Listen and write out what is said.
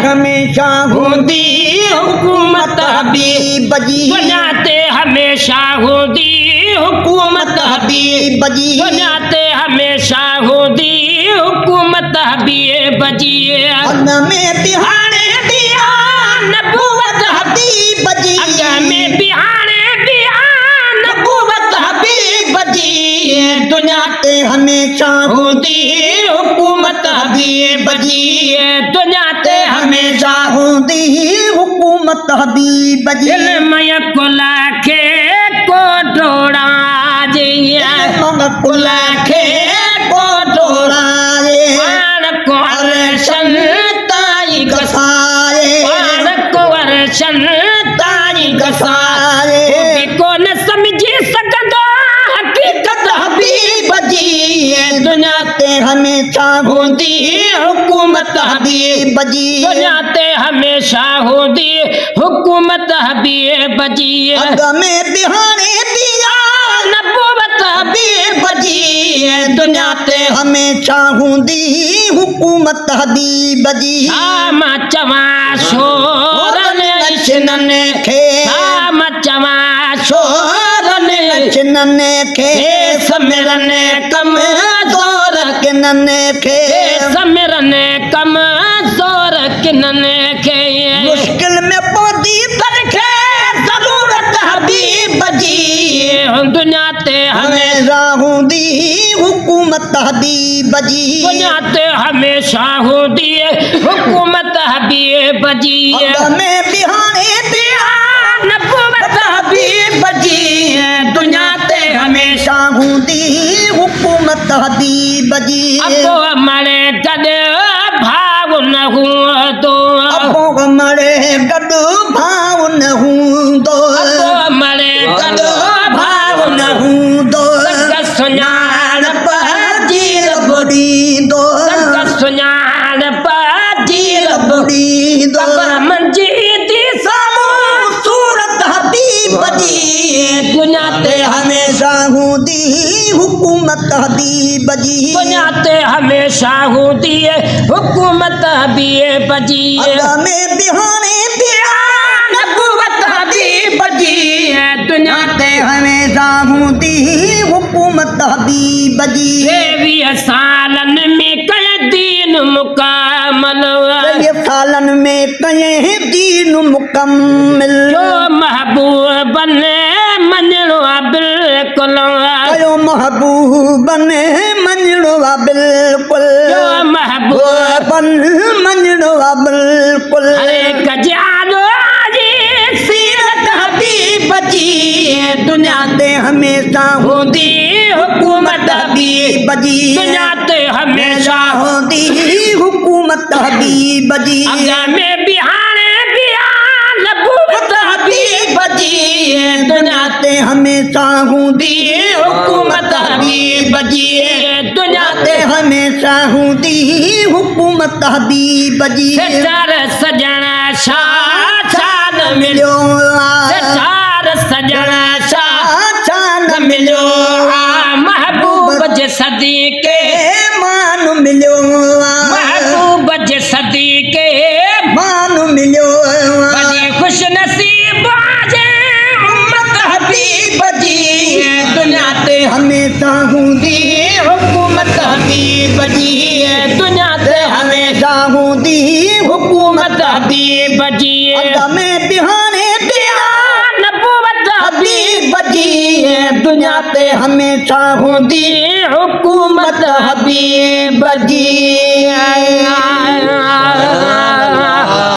हमेशा होती हुकूमत हबीब जी, दुनियाते हमेशा होती हुकूमत हबीब जी, दुनियाते हमेशा होती हुकूमत हबीब जी। अग में बिहाने दिया नबूवत हबीब जी, अग में बिहाने दिया नबूवत हबीब जी, दुनियाते हमेशा होती हुकूमत हबीब जी, दुनियाते हमेशा होती हुकूमत हबीब जी। इल्म कुला के को डोड़ा जिया कुला के को डोड़ाए, पाण को अर्शन ताई गसाए, पाण को अर्शन ताई गसाए, को न समझी सकंदो हकीकत हबीब जी, दुनिया ते हमेशा होती हुकूमत हबीब जी, दुनियाते हमेशा होती हुकूमत हबीब जी। अग में बिहाने दिया नबूवत हबीब जी, दुनियाते हमेशा होती हुकूमत हबीब जी। शाम चवा शोरन इशनन खे, शाम चवा शोरन चिनन खे समरन कम जोर किनन खे, समरन कम जोर किनन के मुश्किल में पौधी तरखे जरूरत हबीब जी, दुनियाते हमेशा होती हुकूमत हबीब जी, दुनियाते हमेशा होती हुकूमत हबीब जी। अग में बिहाने दिया नबूवत हबीब जी, दुनियाते हमेशा होती हुकूमत हबीब जी। अबो मरे कद भाव न हुआ तो अबो मरे गड भाव न हूंदो, अबो मरे कद भाव न हूंदो, सुञाण जीर बुड़ींदो, सुञाण जीर बुड़ींदो, मंजी थी साम्हूं सूरत हबीब जी, दुनियाते हमेशा होती हुकूमत हबीब जी, दुनियाते हमेशा होती हुकूमत हबीब जी। अग में बिहाने दिया नबूवत हबीब जी, दुनियाते हमेशा होती हुकूमत हबीब जी। 23 सालन में कई दीन मुकामल, ये सालन में कहीं दीन मुकम्मल, जो महबूब ने मनलो बिल्कुल, कयो महबूब ने मंजड़ो बिल्कुल, जो महबूब मंजड़ो बिल्कुल, अरे कजालो जी सीरत हबीब जी, दुनियाते हमेशा होती हुकूमत हबीब जी, दुनियाते हमेशा होती हुकूमत हबीब जी। अग में बिहाने बिहान नबूवत हबीब जी, दुनियाते हमेशा होती हुकूमत हबीब जी, दुनियाते हमेशा होती हुकूमत हबीब जी। चार सजना शाह चांद मिलो, चार सजना शाह चांद मिलो, महबूब जे सदीके मान मिलो, महबूब जे सदीके मान मिलो, बड़ी खुश नसीब आजे उम्मत हबीब जी, दुनियाते हमेशा होती हुकूमत हबीब जी, दुनियाते हमेशा होती हुकूमत हबीब जी। अग में बिहाने दिया नबूवत हबीब जी, दुनियाते हमेशा होती हुकूमत हबीब जी।